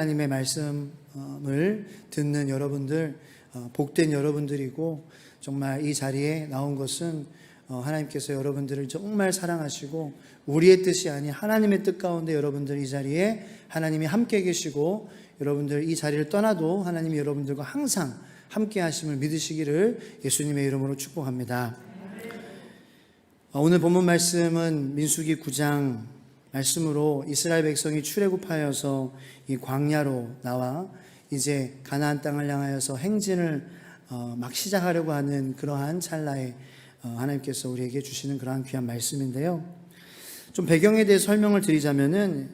하나님의 말씀을 듣는 여러분들, 복된 여러분들이고, 정말 이 자리에 나온 것은 하나님께서 여러분들을 정말 사랑하시고 우리의 뜻이 아닌 하나님의 뜻 가운데 여러분들 이 자리에 하나님이 함께 계시고, 여러분들 이 자리를 떠나도 하나님이 여러분들과 항상 함께 하심을 믿으시기를 예수님의 이름으로 축복합니다. 오늘 본문 말씀은 민수기 9장 말씀으로 이스라엘 백성이 출애굽하여서 이 광야로 나와 이제 가나안 땅을 향하여서 행진을 막 시작하려고 하는 그러한 찰나에 하나님께서 우리에게 주시는 그러한 귀한 말씀인데요. 좀 배경에 대해 설명을 드리자면은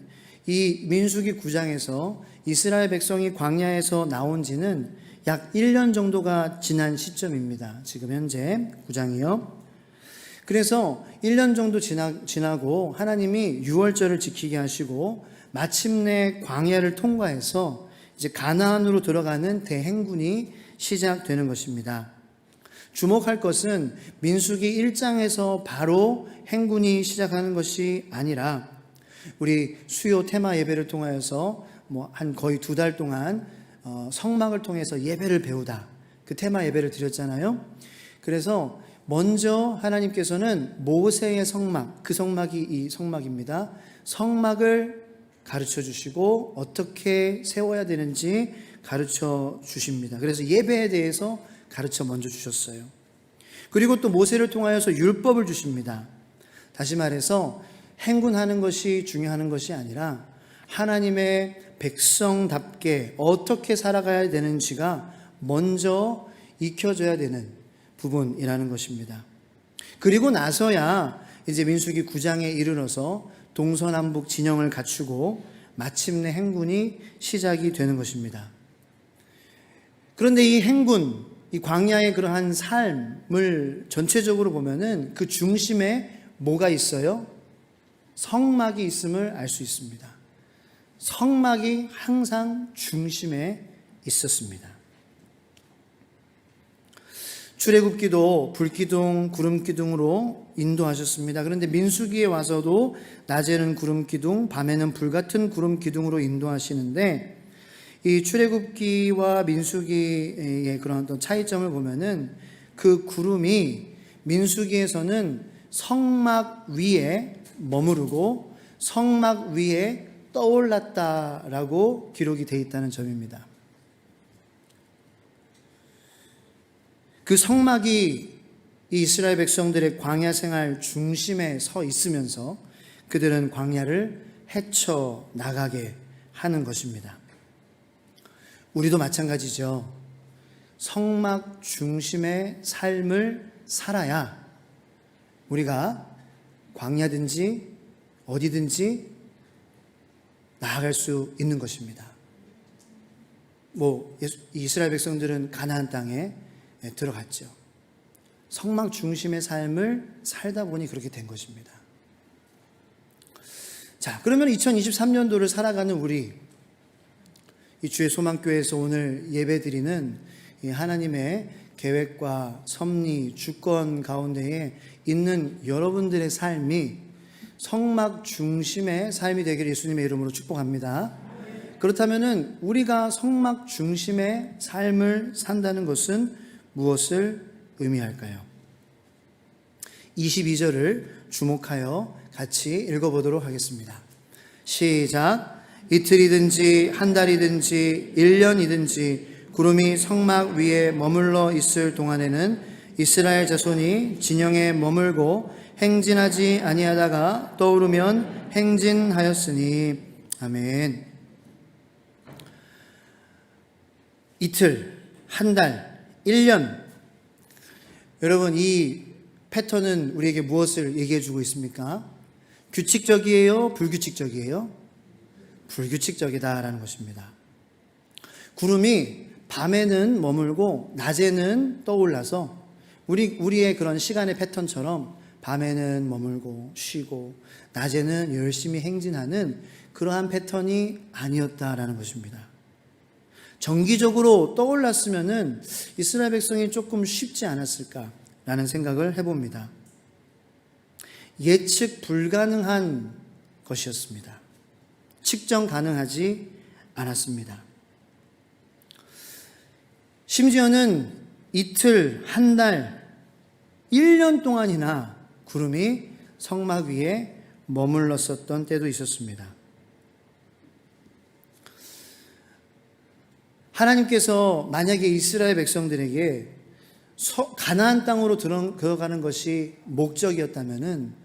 이 민수기 9장에서 이스라엘 백성이 광야에서 나온 지는 약 1년 정도가 지난 시점입니다. 지금 현재 9장이요. 그래서 1년 정도 지나고 하나님이 유월절을 지키게 하시고 마침내 광야를 통과해서 이제 가나안으로 들어가는 대행군이 시작되는 것입니다. 주목할 것은 민수기 1장에서 바로 행군이 시작하는 것이 아니라 우리 수요 테마 예배를 통하여서 한 거의 2달 동안 성막을 통해서 예배를 배우다 그 테마 예배를 드렸잖아요. 그래서 먼저 하나님께서는 모세의 성막, 그 성막이 이 성막입니다. 성막을 가르쳐 주시고 어떻게 세워야 되는지 가르쳐 주십니다. 그래서 예배에 대해서 가르쳐 먼저 주셨어요. 그리고 또 모세를 통하여서 율법을 주십니다. 다시 말해서 행군하는 것이 중요한 것이 아니라 하나님의 백성답게 어떻게 살아가야 되는지가 먼저 익혀져야 되는 부분이라는 것입니다. 그리고 나서야 이제 민수기 9장에 이르러서 동서남북 진영을 갖추고 마침내 행군이 시작이 되는 것입니다. 그런데 이 행군, 이 광야의 그러한 삶을 전체적으로 보면은 그 중심에 뭐가 있어요? 성막이 있음을 알 수 있습니다. 성막이 항상 중심에 있었습니다. 출애굽기도 불기둥, 구름기둥으로 인도하셨습니다. 그런데 민수기에 와서도 낮에는 구름기둥, 밤에는 불같은 구름기둥으로 인도하시는데 이 출애굽기와 민수기의 그런 어떤 차이점을 보면은 그 구름이 민수기에서는 성막 위에 머무르고 성막 위에 떠올랐다라고 기록이 되어 있다는 점입니다. 그 성막이 이 이스라엘 백성들의 광야 생활 중심에 서 있으면서 그들은 광야를 헤쳐 나가게 하는 것입니다. 우리도 마찬가지죠. 성막 중심의 삶을 살아야 우리가 광야든지 어디든지 나아갈 수 있는 것입니다. 이스라엘 백성들은 가나안 땅에 들어갔죠. 성막 중심의 삶을 살다 보니 그렇게 된 것입니다. 자, 그러면 2023년도를 살아가는 우리, 이 주의 소망교회에서 오늘 예배드리는 이 하나님의 계획과 섭리, 주권 가운데에 있는 여러분들의 삶이 성막 중심의 삶이 되기를 예수님의 이름으로 축복합니다. 그렇다면은 우리가 성막 중심의 삶을 산다는 것은 무엇을 의미할까요? 22절을 주목하여 같이 읽어보도록 하겠습니다. 시작. 이틀이든지 한 달이든지 1년이든지 구름이 성막 위에 머물러 있을 동안에는 이스라엘 자손이 진영에 머물고 행진하지 아니하다가 떠오르면 행진하였으니. 아멘. 이틀, 한 달, 1년. 여러분, 이 패턴은 우리에게 무엇을 얘기해 주고 있습니까? 규칙적이에요? 불규칙적이에요? 불규칙적이다라는 것입니다. 구름이 밤에는 머물고 낮에는 떠올라서 우리의 그런 시간의 패턴처럼 밤에는 머물고 쉬고 낮에는 열심히 행진하는 그러한 패턴이 아니었다라는 것입니다. 정기적으로 떠올랐으면은 이스라엘 백성이 조금 쉽지 않았을까라는 생각을 해봅니다. 예측 불가능한 것이었습니다. 측정 가능하지 않았습니다. 심지어는 이틀, 한 달, 1년 동안이나 구름이 성막 위에 머물렀었던 때도 있었습니다. 하나님께서 만약에 이스라엘 백성들에게 가나안 땅으로 들어가는 것이 목적이었다면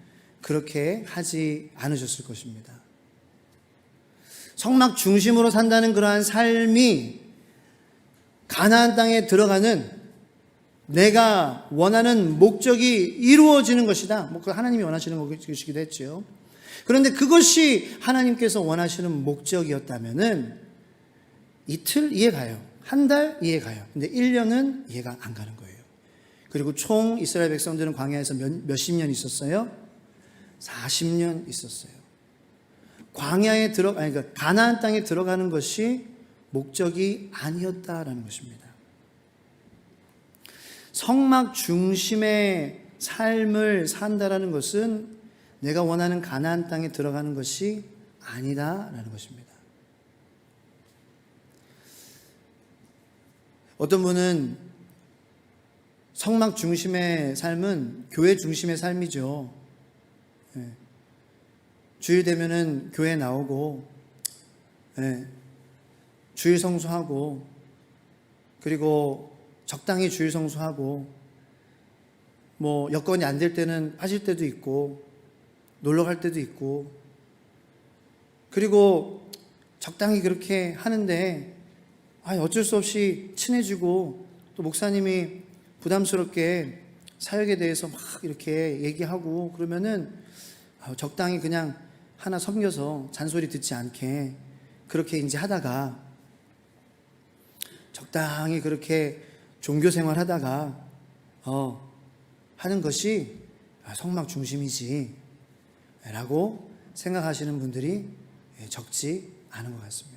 그렇게 하지 않으셨을 것입니다. 성막 중심으로 산다는 그러한 삶이 가나안 땅에 들어가는 내가 원하는 목적이 이루어지는 것이다. 그 하나님이 원하시는 것이기도 했죠. 그런데 그것이 하나님께서 원하시는 목적이었다면 이틀 이해가요. 한 달 이해가요. 근데 1년은 이해가 안 가는 거예요. 그리고 총 이스라엘 백성들은 광야에서 몇십 년 있었어요? 40년 있었어요. 그러니까 가나안 땅에 들어가는 것이 목적이 아니었다라는 것입니다. 성막 중심의 삶을 산다라는 것은 내가 원하는 가나안 땅에 들어가는 것이 아니다라는 것입니다. 어떤 분은 성막 중심의 삶은 교회 중심의 삶이죠. 주일 되면은 교회 나오고, 주일 성수하고, 그리고 적당히 주일 성수하고, 뭐 여건이 안 될 때는 빠질 때도 있고, 놀러 갈 때도 있고, 그리고 적당히 그렇게 하는데 어쩔 수 없이 친해지고 또 목사님이 부담스럽게 사역에 대해서 막 이렇게 얘기하고 그러면은 적당히 그냥 하나 섬겨서 잔소리 듣지 않게 그렇게 이제 하다가 적당히 그렇게 종교 생활 하다가 하는 것이 성막 중심이지 라고 생각하시는 분들이 적지 않은 것 같습니다.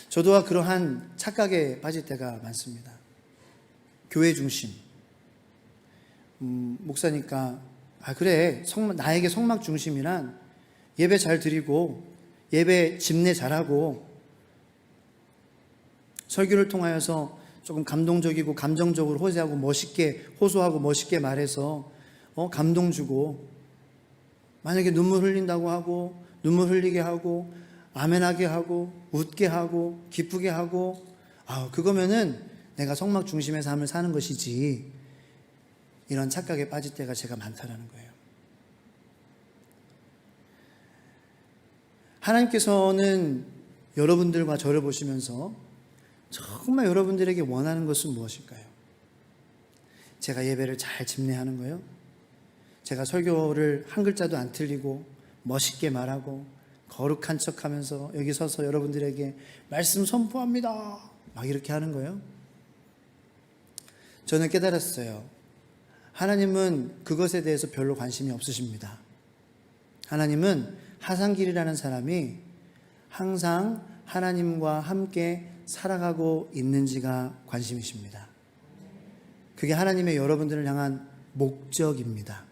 저도 그러한 착각에 빠질 때가 많습니다. 교회 중심. 목사니까 그래 나에게 성막 중심이란 예배 잘 드리고 예배 집례 잘하고 설교를 통하여서 조금 감동적이고 감정적으로 호소하고 멋있게 말해서 감동 주고, 만약에 눈물 흘린다고 하고 눈물 흘리게 하고 아멘하게 하고 웃게 하고 기쁘게 하고 그거면은 내가 성막 중심의 삶을 사는 것이지, 이런 착각에 빠질 때가 제가 많다라는 거예요. 하나님께서는 여러분들과 저를 보시면서 정말 여러분들에게 원하는 것은 무엇일까요? 제가 예배를 잘 집례하는 거요? 제가 설교를 한 글자도 안 틀리고 멋있게 말하고 거룩한 척하면서 여기 서서 여러분들에게 말씀 선포합니다 막 이렇게 하는 거예요? 저는 깨달았어요. 하나님은 그것에 대해서 별로 관심이 없으십니다. 하나님은 하상길이라는 사람이 항상 하나님과 함께 살아가고 있는지가 관심이십니다. 그게 하나님의 여러분들을 향한 목적입니다.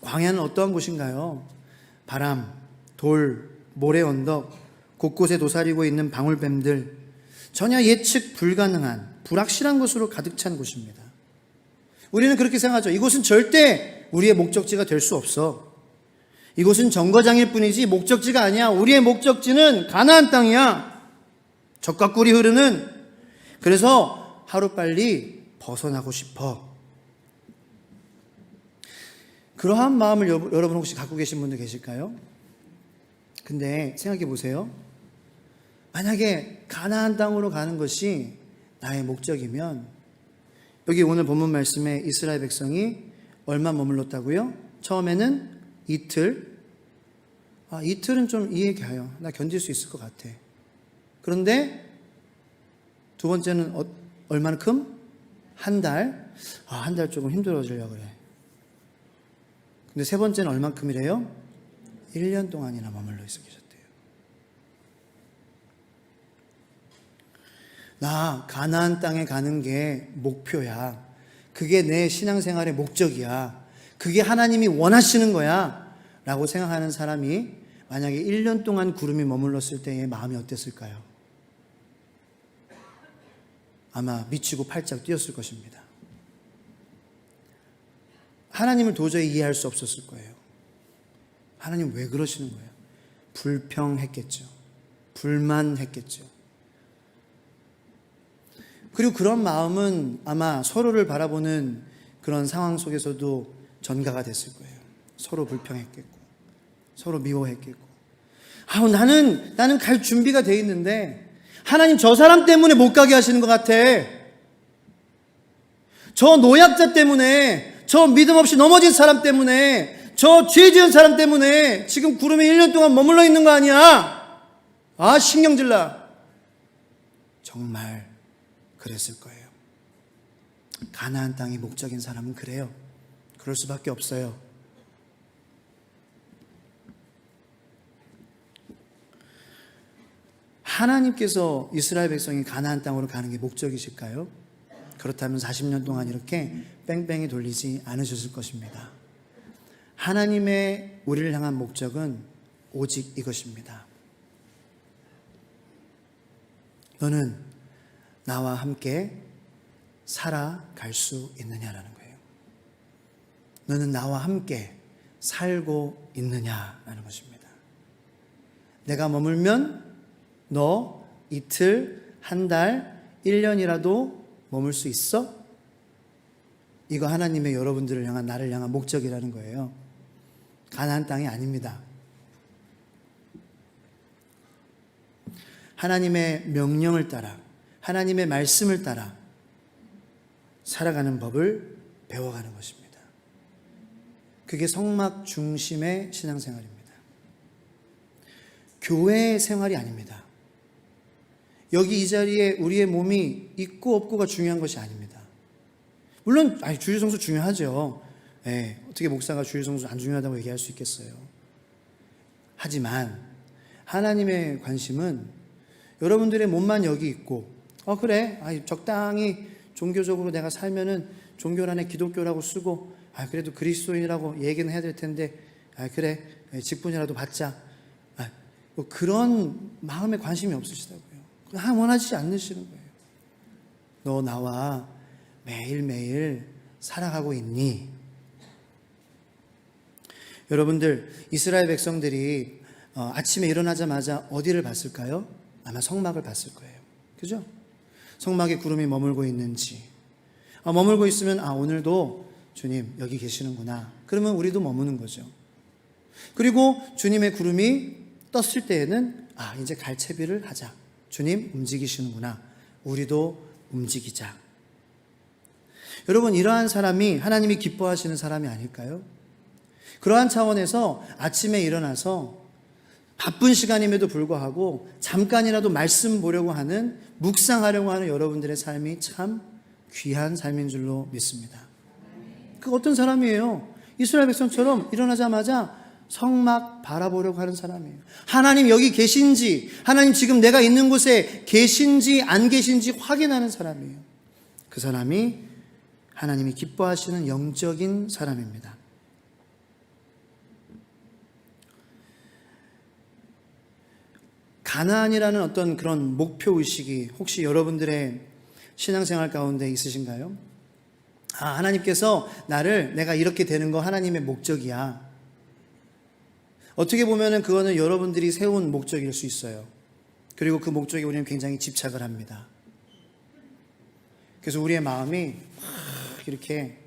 광야는 어떠한 곳인가요? 바람, 돌, 모래 언덕, 곳곳에 도사리고 있는 방울뱀들, 전혀 예측 불가능한 불확실한 것으로 가득 찬 곳입니다. 우리는 그렇게 생각하죠. 이곳은 절대 우리의 목적지가 될 수 없어. 이곳은 정거장일 뿐이지 목적지가 아니야. 우리의 목적지는 가나안 땅이야. 젖과 꿀이 흐르는. 그래서 하루빨리 벗어나고 싶어. 그러한 마음을 여러분 혹시 갖고 계신 분들 계실까요? 근데 생각해 보세요. 만약에 가나안 땅으로 가는 것이 나의 목적이면, 여기 오늘 본문 말씀에 이스라엘 백성이 얼마 머물렀다고요? 처음에는 이틀. 이틀은 좀 이해가요. 나 견딜 수 있을 것 같아. 그런데 두 번째는 얼마만큼? 한 달. 한 달 조금 힘들어지려고 그래. 근데 세 번째는 얼만큼이래요? 1년 동안이나 머물러 있어 계셨대요. 나 가나안 땅에 가는 게 목표야. 그게 내 신앙생활의 목적이야. 그게 하나님이 원하시는 거야 라고 생각하는 사람이 만약에 1년 동안 구름이 머물렀을 때의 마음이 어땠을까요? 아마 미치고 팔짝 뛰었을 것입니다. 하나님을 도저히 이해할 수 없었을 거예요. 하나님 왜 그러시는 거예요? 불평했겠죠. 불만했겠죠. 그리고 그런 마음은 아마 서로를 바라보는 그런 상황 속에서도 전가가 됐을 거예요. 서로 불평했겠고, 서로 미워했겠고. 나는 갈 준비가 돼 있는데 하나님 저 사람 때문에 못 가게 하시는 것 같아. 저 노약자 때문에, 저 믿음 없이 넘어진 사람 때문에, 저 죄 지은 사람 때문에 지금 구름에 1년 동안 머물러 있는 거 아니야? 신경질나. 정말 그랬을 거예요. 가나안 땅이 목적인 사람은 그래요. 그럴 수밖에 없어요. 하나님께서 이스라엘 백성이 가나안 땅으로 가는 게 목적이실까요? 그렇다면 40년 동안 이렇게 뺑뺑이 돌리지 않으셨을 것입니다. 하나님의 우리를 향한 목적은 오직 이것입니다. 너는 나와 함께 살아갈 수 있느냐라는 거예요. 너는 나와 함께 살고 있느냐라는 것입니다. 내가 머물면 너 이틀, 한 달, 1년이라도 머물 수 있어? 이거 하나님의 여러분들을 향한, 나를 향한 목적이라는 거예요. 가나안 땅이 아닙니다. 하나님의 명령을 따라, 하나님의 말씀을 따라 살아가는 법을 배워가는 것입니다. 그게 성막 중심의 신앙생활입니다. 교회 생활이 아닙니다. 여기 이 자리에 우리의 몸이 있고 없고가 중요한 것이 아닙니다. 물론 주일성수 중요하죠. 어떻게 목사가 주일성수 안 중요하다고 얘기할 수 있겠어요. 하지만 하나님의 관심은 여러분들의 몸만 여기 있고 그래 적당히 종교적으로 내가 살면은 종교란에 기독교라고 쓰고 그래도 그리스도인이라고 얘기는 해야 될 텐데 그래 직분이라도 받자 뭐 그런 마음에 관심이 없으시다고요. 원하지 않으시는 거예요. 너 나와 매일매일 살아가고 있니? 여러분들 이스라엘 백성들이 아침에 일어나자마자 어디를 봤을까요? 아마 성막을 봤을 거예요. 그죠? 성막에 구름이 머물고 있는지 머물고 있으면 오늘도 주님 여기 계시는구나. 그러면 우리도 머무는 거죠. 그리고 주님의 구름이 떴을 때에는 이제 갈 채비를 하자. 주님 움직이시는구나. 우리도 움직이자. 여러분 이러한 사람이 하나님이 기뻐하시는 사람이 아닐까요? 그러한 차원에서 아침에 일어나서 바쁜 시간임에도 불구하고 잠깐이라도 말씀 보려고 하는, 묵상하려고 하는 여러분들의 삶이 참 귀한 삶인 줄로 믿습니다. 그 어떤 사람이에요? 이스라엘 백성처럼 일어나자마자 성막 바라보려고 하는 사람이에요. 하나님 여기 계신지, 하나님 지금 내가 있는 곳에 계신지 안 계신지 확인하는 사람이에요. 그 사람이 하나님이 기뻐하시는 영적인 사람입니다. 가나안이라는 어떤 그런 목표의식이 혹시 여러분들의 신앙생활 가운데 있으신가요? 하나님께서 내가 이렇게 되는 거 하나님의 목적이야. 어떻게 보면은 그거는 여러분들이 세운 목적일 수 있어요. 그리고 그 목적에 우리는 굉장히 집착을 합니다. 그래서 우리의 마음이 이렇게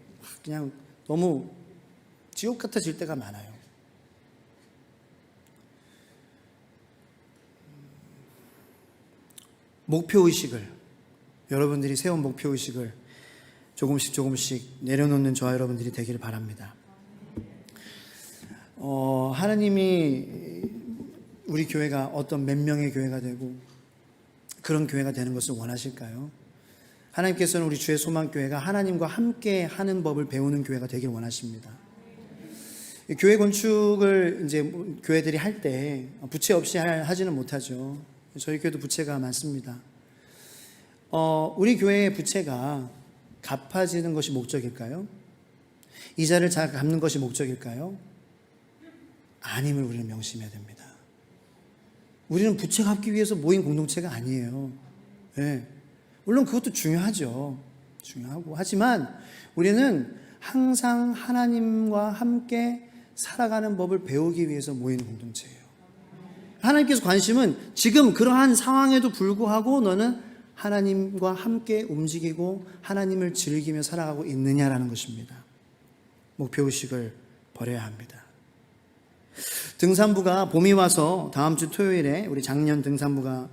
그냥 너무 지옥 같아질 때가 많아요. 목표의식을, 여러분들이 세운 목표의식을 조금씩 내려놓는 저와 여러분들이 되기를 바랍니다. 하나님이 우리 교회가 어떤 몇 명의 교회가 되고 그런 교회가 되는 것을 원하실까요? 하나님께서는 우리 주의 소망교회가 하나님과 함께 하는 법을 배우는 교회가 되길 원하십니다. 교회 건축을 이제 교회들이 할 때 부채 없이 하지는 못하죠. 저희 교회도 부채가 많습니다. 우리 교회의 부채가 갚아지는 것이 목적일까요? 이 자리를 잘 갚는 것이 목적일까요? 아님을 우리는 명심해야 됩니다. 우리는 부채 갚기 위해서 모인 공동체가 아니에요. 네. 물론 그것도 중요하죠. 중요하고. 하지만 우리는 항상 하나님과 함께 살아가는 법을 배우기 위해서 모이는 공동체예요. 하나님께서 관심은 지금 그러한 상황에도 불구하고 너는 하나님과 함께 움직이고 하나님을 즐기며 살아가고 있느냐라는 것입니다. 목표의식을 버려야 합니다. 등산부가 봄이 와서 다음 주 토요일에 우리 작년 등산부가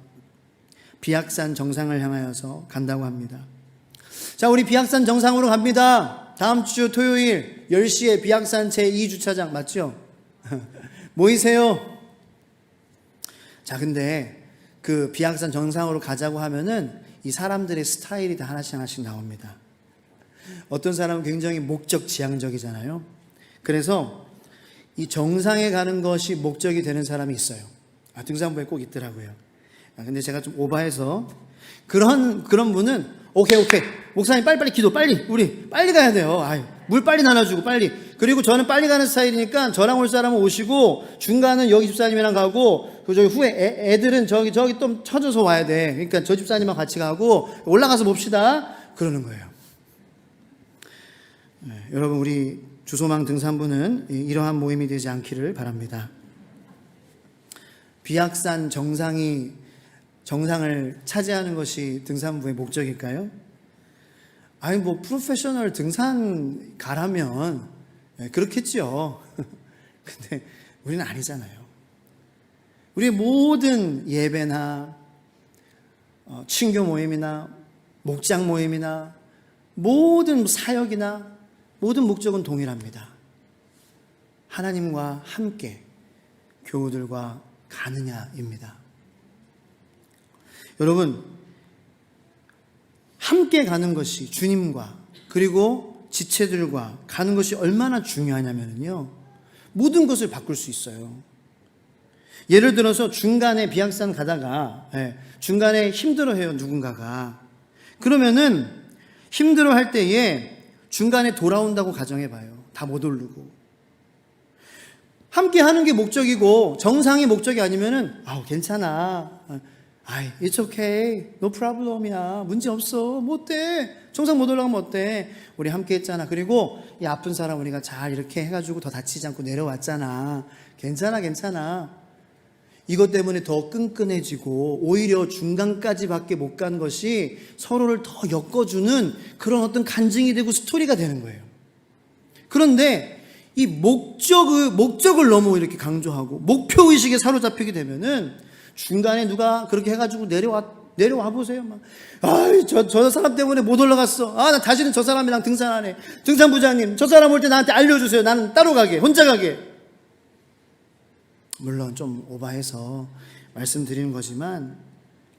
비악산 정상을 향하여서 간다고 합니다. 자, 우리 비악산 정상으로 갑니다. 다음 주 토요일 10시에 비악산 제2주차장 맞죠? 모이세요. 자, 근데 그 비악산 정상으로 가자고 하면은 이 사람들의 스타일이 다 하나씩 하나씩 나옵니다. 어떤 사람은 굉장히 목적 지향적이잖아요. 그래서 이 정상에 가는 것이 목적이 되는 사람이 있어요. 등산부에 꼭 있더라고요. 근데 제가 좀 오바해서 그런 분은 오케이 목사님 빨리 기도 우리 빨리 가야 돼요. 물 빨리 나눠주고 빨리. 그리고 저는 빨리 가는 스타일이니까 저랑 올 사람은 오시고 중간은 여기 집사님이랑 가고 그 저기 후에 애들은 저기 좀 쳐줘서 와야 돼. 그러니까 저 집사님하고 같이 가고 올라가서 봅시다. 그러는 거예요. 네, 여러분 우리 주소망 등산부는 이러한 모임이 되지 않기를 바랍니다. 비악산 정상을 차지하는 것이 등산부의 목적일까요? 프로페셔널 등산 가라면 그렇겠죠. 근데 우리는 아니잖아요. 우리의 모든 예배나 친교 모임이나 목장 모임이나 모든 사역이나 모든 목적은 동일합니다. 하나님과 함께 교우들과 가느냐입니다. 여러분, 함께 가는 것이 주님과 그리고 지체들과 가는 것이 얼마나 중요하냐면요, 모든 것을 바꿀 수 있어요. 예를 들어서 중간에 비악산 가다가 중간에 힘들어해요, 누군가가. 그러면은 힘들어할 때에 중간에 돌아온다고 가정해봐요. 다 못 오르고. 함께 하는 게 목적이고 정상이 목적이 아니면은 괜찮아. It's okay. No problem이야. 문제 없어. 뭐 어때? 정상 못 올라가면 어때? 우리 함께 했잖아. 그리고 이 아픈 사람 우리가 잘 이렇게 해가지고 더 다치지 않고 내려왔잖아. 괜찮아. 이것 때문에 더 끈끈해지고 오히려 중간까지밖에 못 간 것이 서로를 더 엮어주는 그런 어떤 간증이 되고 스토리가 되는 거예요. 그런데 이 목적을 너무 이렇게 강조하고 목표의식에 사로잡히게 되면은 중간에 누가 그렇게 해가지고 내려와 보세요. 저 사람 때문에 못 올라갔어. 나 다시는 저 사람이랑 등산 안 해. 등산부장님, 저 사람 올 때 나한테 알려주세요. 나는 따로 가게, 혼자 가게. 물론 좀 오바해서 말씀드리는 거지만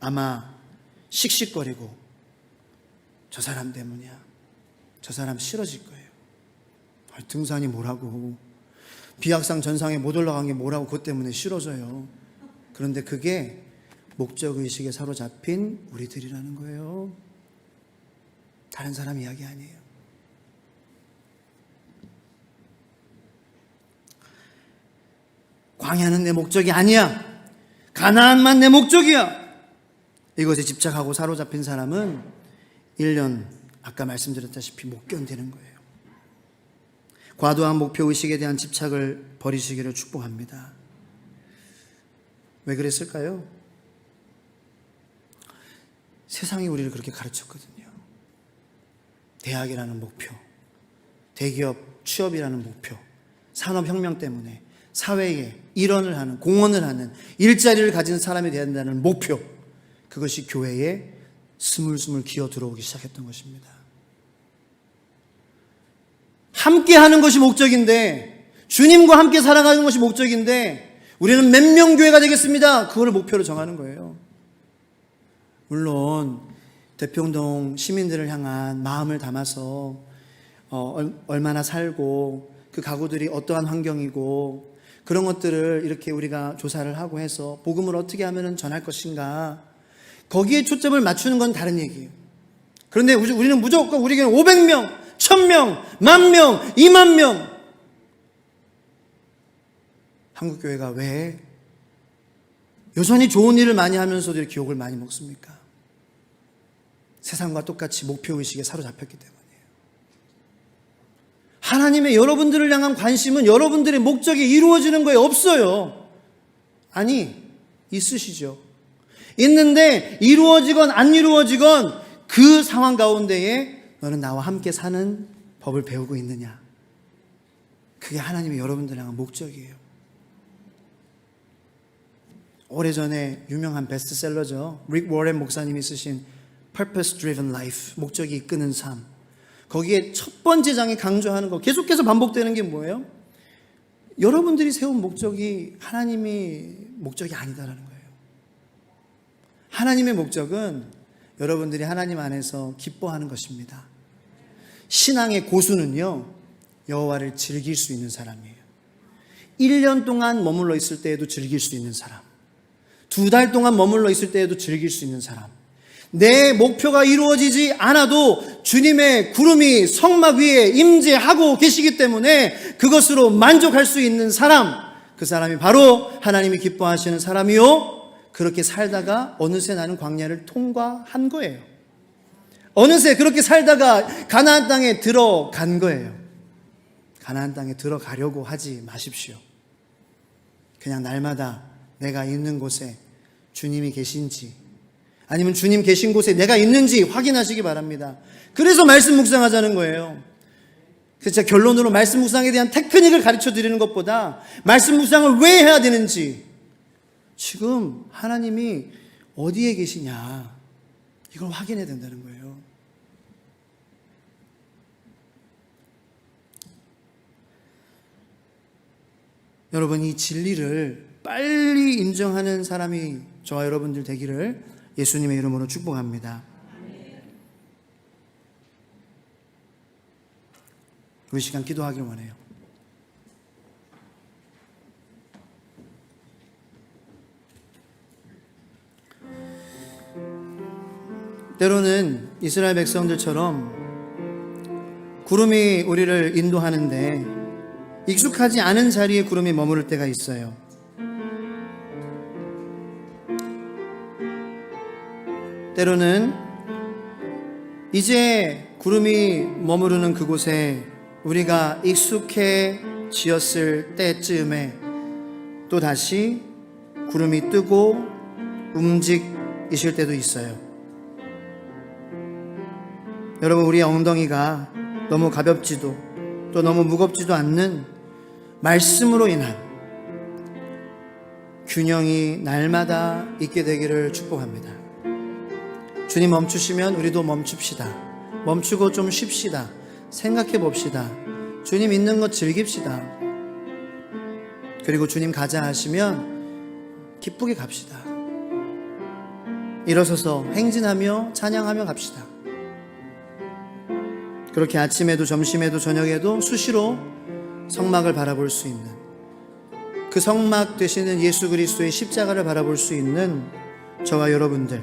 아마 씩씩거리고 저 사람 때문이야. 저 사람 싫어질 거예요. 등산이 뭐라고. 비악산 전상에 못 올라간 게 뭐라고 그것 때문에 싫어져요. 그런데 그게 목적의식에 사로잡힌 우리들이라는 거예요. 다른 사람 이야기 아니에요. 광야는 내 목적이 아니야. 가나안만 내 목적이야. 이것에 집착하고 사로잡힌 사람은 1년 아까 말씀드렸다시피 못 견디는 거예요. 과도한 목표의식에 대한 집착을 버리시기를 축복합니다. 왜 그랬을까요? 세상이 우리를 그렇게 가르쳤거든요. 대학이라는 목표, 대기업 취업이라는 목표, 산업혁명 때문에 사회에 일원을 하는, 공헌을 하는, 일자리를 가진 사람이 되어야 한다는 목표, 그것이 교회에 스물스물 기어 들어오기 시작했던 것입니다. 함께 하는 것이 목적인데, 주님과 함께 살아가는 것이 목적인데 우리는 몇 명 교회가 되겠습니다. 그걸 목표로 정하는 거예요. 물론 대평동 시민들을 향한 마음을 담아서 얼마나 살고 그 가구들이 어떠한 환경이고 그런 것들을 이렇게 우리가 조사를 하고 해서 복음을 어떻게 하면 전할 것인가, 거기에 초점을 맞추는 건 다른 얘기예요. 그런데 우리는 무조건 우리 교회는 500명 1000명, 10,000명, 20,000명. 한국교회가 왜 여전히 좋은 일을 많이 하면서도 이렇게 욕을 많이 먹습니까? 세상과 똑같이 목표의식에 사로잡혔기 때문이에요. 하나님의 여러분들을 향한 관심은 여러분들의 목적이 이루어지는 거에 없어요. 아니, 있으시죠. 있는데 이루어지건 안 이루어지건 그 상황 가운데에 너는 나와 함께 사는 법을 배우고 있느냐. 그게 하나님의 여러분들을 향한 목적이에요. 오래전에 유명한 베스트셀러죠. 릭 워렌 목사님이 쓰신 Purpose Driven Life, 목적이 이끄는 삶. 거기에 첫 번째 장에 강조하는 거, 계속해서 반복되는 게 뭐예요? 여러분들이 세운 목적이 하나님이 목적이 아니다라는 거예요. 하나님의 목적은 여러분들이 하나님 안에서 기뻐하는 것입니다. 신앙의 고수는요, 여호와를 즐길 수 있는 사람이에요. 1년 동안 머물러 있을 때에도 즐길 수 있는 사람, 2달 동안 머물러 있을 때에도 즐길 수 있는 사람, 내 목표가 이루어지지 않아도 주님의 구름이 성막 위에 임재하고 계시기 때문에 그것으로 만족할 수 있는 사람, 그 사람이 바로 하나님이 기뻐하시는 사람이요, 그렇게 살다가 어느새 나는 광야를 통과한 거예요. 어느새 그렇게 살다가 가나안 땅에 들어간 거예요. 가나안 땅에 들어가려고 하지 마십시오. 그냥 날마다 내가 있는 곳에 주님이 계신지, 아니면 주님 계신 곳에 내가 있는지 확인하시기 바랍니다. 그래서 말씀 묵상하자는 거예요. 그래서 제가 결론으로 말씀 묵상에 대한 테크닉을 가르쳐 드리는 것보다 말씀 묵상을 왜 해야 되는지, 지금 하나님이 어디에 계시냐, 이걸 확인해야 된다는 거예요. 여러분, 이 진리를 빨리 인정하는 사람이 저와 여러분들 되기를 예수님의 이름으로 축복합니다. 우리 시간 기도하길 원해요. 때로는 이스라엘 백성들처럼 구름이 우리를 인도하는데 익숙하지 않은 자리에 구름이 머무를 때가 있어요. 때로는 이제 구름이 머무르는 그곳에 우리가 익숙해지었을 때쯤에 또다시 구름이 뜨고 움직이실 때도 있어요. 여러분, 우리의 엉덩이가 너무 가볍지도 또 너무 무겁지도 않는 말씀으로 인한 균형이 날마다 있게 되기를 축복합니다. 주님 멈추시면 우리도 멈춥시다. 멈추고 좀 쉽시다. 생각해 봅시다. 주님 있는 것 즐깁시다. 그리고 주님 가자 하시면 기쁘게 갑시다. 일어서서 행진하며 찬양하며 갑시다. 그렇게 아침에도 점심에도 저녁에도 수시로 성막을 바라볼 수 있는, 그 성막 되시는 예수 그리스도의 십자가를 바라볼 수 있는 저와 여러분들,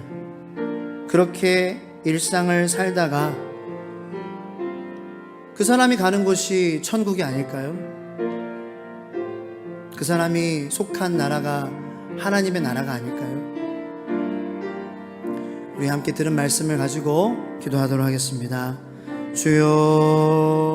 그렇게 일상을 살다가 그 사람이 가는 곳이 천국이 아닐까요? 그 사람이 속한 나라가 하나님의 나라가 아닐까요? 우리 함께 들은 말씀을 가지고 기도하도록 하겠습니다. 주여,